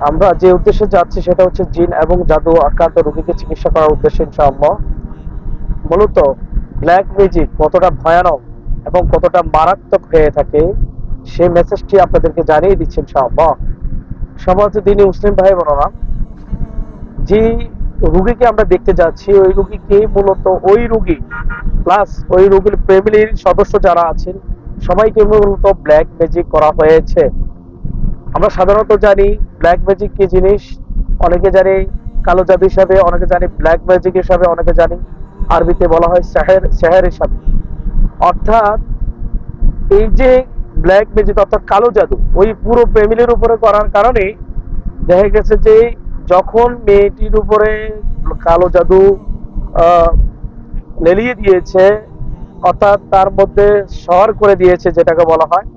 আমরা যে উদ্দেশ্যে যাচ্ছি সেটা হচ্ছে জিন এবং জাদু আক্রান্ত রোগীকে চিকিৎসা করার উদ্দেশ্যে ইনশাআল্লাহ। মূলত ব্ল্যাক ম্যাজিক কতটা ভয়ানক এবং কতটা মারাত্মক হয়ে থাকে সেই মেসেজটি আপনাদেরকে জানিয়ে দিচ্ছি ইনশাআল্লাহ। সমাজ দিনী মুসলিম ভাই বোনেরা, যে রুগীকে আমরা দেখতে যাচ্ছি ওই রুগীকে মূলত ওই রুগী প্লাস ওই রুগীর ফ্যামিলির সদস্য যারা আছেন সবাইকে মূলত ব্ল্যাক ম্যাজিক করা হয়েছে। আমরা সাধারণত জানি ব্ল্যাক ম্যাজিক কি জিনিস, অনেকে জানি কালো জাদু হিসাবে, অনেকে জানি ব্ল্যাক ম্যাজিক হিসাবে, অনেকে জানি আরবিতে বলা হয় সেহের সেহের হিসাবে। অর্থাৎ এই যে ব্ল্যাক ম্যাজিক অর্থাৎ কালো জাদু ওই পুরো ফ্যামিলির উপরে করার কারণে দেখা গেছে যে যখন মেয়েটির উপরে কালো জাদু আহ, লেলিয়ে দিয়েছে, অর্থাৎ তার মধ্যে সর করে দিয়েছে যেটাকে বলা হয়,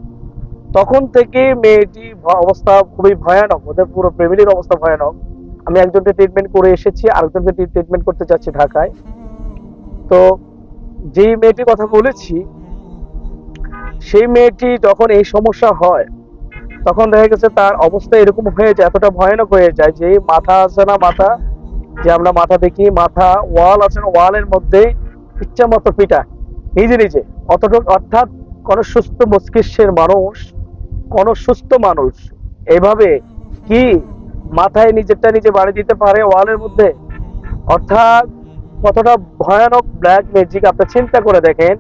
তখন থেকে মেয়েটি অবস্থা খুবই ভয়ানক, ওদের পুরো ফ্যামিলির অবস্থা ভয়ানক। আমি একজনকে ট্রিটমেন্ট করে এসেছি, আরেকজনকে ট্রিটমেন্ট করতে যাচ্ছি ঢাকায়। তো যেই মেয়েটির কথা বলেছি, সেই মেয়েটি যখন এই সমস্যা হয় তখন দেখা গেছে তার অবস্থা এরকম হয়ে যায়, এতটা ভয়ানক হয়ে যায় যে মাথা আছে না, মাথা যে আমরা মাথা দেখি, মাথা ওয়াল আছে না, ওয়ালের মধ্যে ইচ্ছা মতো পিটা নিজে নিজে অতটুকু। অর্থাৎ কোন সুস্থ মস্তিষ্কের মানুষ, কোন সুস্থ মানুষ এভাবে কি মাথায় নিজেরটা নিজে বাড়ি দিতে পারে ওয়ালের মধ্যে? অর্থাৎ কতটা ভয়ানক ব্ল্যাক ম্যাজিক আপনি চিন্তা করে দেখেন।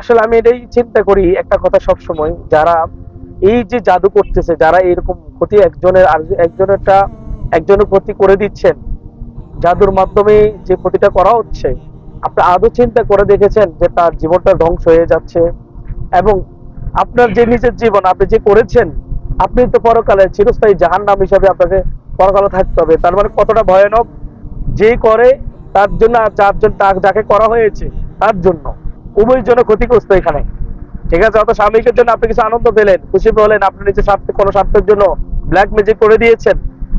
আসলে আমি এটাই চিন্তা করি একটা কথা সব সময়, যারা এই যে জাদু করতেছে, যারা এরকম ক্ষতি একজনের আর একজনেরটা একজনের ক্ষতি করে দিচ্ছেন জাদুর মাধ্যমে, যে ক্ষতিটা করা হচ্ছে, আপনি আদৌ চিন্তা করে দেখেছেন যে তার জীবনটা ধ্বংস হয়ে যাচ্ছে? এবং আপনার যে নিজের জীবন আপনি যে করেছেন, আপনি তো পরকালে চিরস্থায়ী জাহান্নাম হিসাবে আপনাকে পরকালে থাকতে হবে। তার মানে কতটা ভয়ানক যে করে তার জন্য আর যার জন্য যাকে করা হয়েছে তার জন্য উভয় জন্য ক্ষতিগ্রস্ত এখানে। ঠিক আছে, অত স্বামীকের জন্য আপনি কিছু আনন্দ পেলেন, খুশি পেলেন, আপনি নিজের স্বার্থে কোনো স্বার্থের জন্য ব্ল্যাক ম্যাজিক করে দিয়েছেন।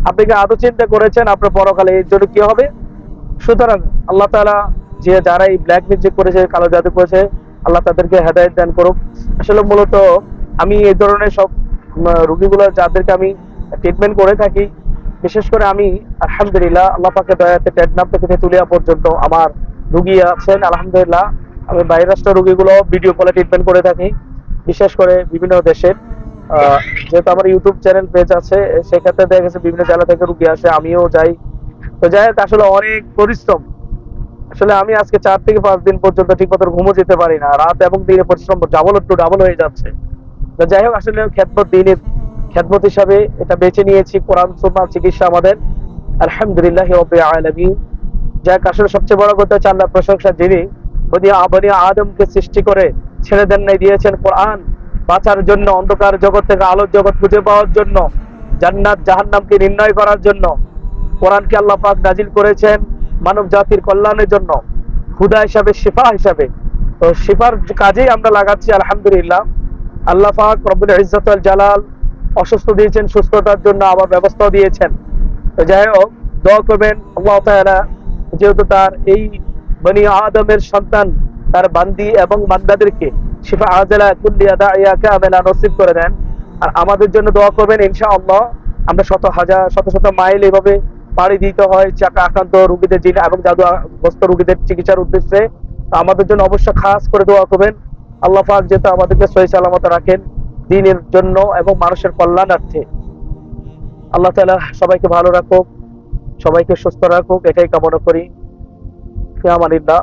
আপনি কি আদৌ চিন্তা করেছেন আপনার পরকালে এর জন্য কি হবে? সুতরাং আল্লাহ তাআলা যে যারা এই ব্ল্যাক ম্যাজিক করেছে, কালো জাদু করেছে, আল্লাহ তাদেরকে হেদায়েত দান করুক। আসলে মূলত আমি এই ধরনের সব রোগীগুলো যাদেরকে আমি ট্রিটমেন্ট করে থাকি, বিশেষ করে আমি আলহামদুলিল্লাহ আল্লাহ পাকের দয়াতে টেটনাম থেকে তেতুলিয়া পর্যন্ত আমার রুগী আছেন আলহামদুলিল্লাহ। আমি বাইরের রাষ্ট্র রোগীগুলো ভিডিও কলে ট্রিটমেন্ট করে থাকি, বিশেষ করে বিভিন্ন দেশের। যেহেতু আমার ইউটিউব চ্যানেল পেজ আছে, সেক্ষেত্রে দেখা গেছে বিভিন্ন জেলা থেকে রুগী আসে, আমিও যাই। তো যাই হোক, আসলে অনেক পরিশ্রম। আসলে আমি আজকে 4 থেকে 5 দিন পর্যন্ত ঠিক মতো ঘুমো যেতে পারি না, রাত এবং দিনে পরিশ্রম ডাবল টু ডাবল হয়ে যাচ্ছে। তো যাই হোক, আসলে খেদমত দিনের খেদমত হিসাবে এটা বেছে নিয়েছি, কোরআন সুন্নাহ চিকিৎসা আমাদের আলহামদুলিল্লাহ রাব্বিল আলামিন। যাক, আসলে সবচেয়ে বড় কথা হচ্ছে আল্লাহর প্রশংসা, যিনি বনি আদমকে সৃষ্টি করে ছেড়ে দেন নাই, দিয়েছেন কোরআন বাঁচার জন্য, অন্ধকার জগৎ থেকে আলোর জগৎ খুঁজে পাওয়ার জন্য, জান্নাত জাহান্নামকে নির্ণয় করার জন্য। কোরআনকে আল্লাহ পাক নাজিল করেছেন মানব জাতির কল্যাণের জন্য, হুদা হিসাবে, শিফা হিসাবে। তো শিফার কাজেই আমরা লাগাচ্ছি আলহামদুলিল্লাহ। আল্লাহ পাক রব্বুল ইজ্জত ওয়াল জালাল অসুস্থ দিয়েছেন, সুস্থতার জন্য আবার ব্যবস্থাও দিয়েছেন। তো যাই হোক, দোয়া করবেন আল্লাহ তাআলা যেহেতু তার এই বনি আদমের সন্তান, তার বান্দি এবং বান্দাদেরকে শিফা আজলা কুল্লিয়া দাইয়া কামেলা নসিব করে দেন। আর আমাদের জন্য দোয়া করবেন ইনশাআল্লাহ। আমরা শত শত মাইল এভাবে পাড়ি দিতে হয় চাকা আক্রান্ত রোগীদের, জিন এবং জাদুগ্রস্ত রোগীদের চিকিৎসার উদ্দেশ্যে। আমাদের জন্য অবশ্য খাস করে দোয়া করবেন আল্লাহ পাক যেহেতু আমাদেরকে সহি সালামত রাখেন দ্বীনের জন্য এবং মানুষের কল্যাণার্থে। আল্লাহ তাআলা সবাইকে ভালো রাখুক, সবাইকে সুস্থ রাখুক, এটাই কামনা করি। ফি আমানিল্লাহ,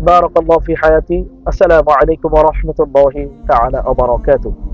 বারাকাল্লাহু ফি হায়াতি। আসসালামু আলাইকুম ওয়া রাহমাতুল্লাহি তাআলা ওয়া বারাকাতুহু।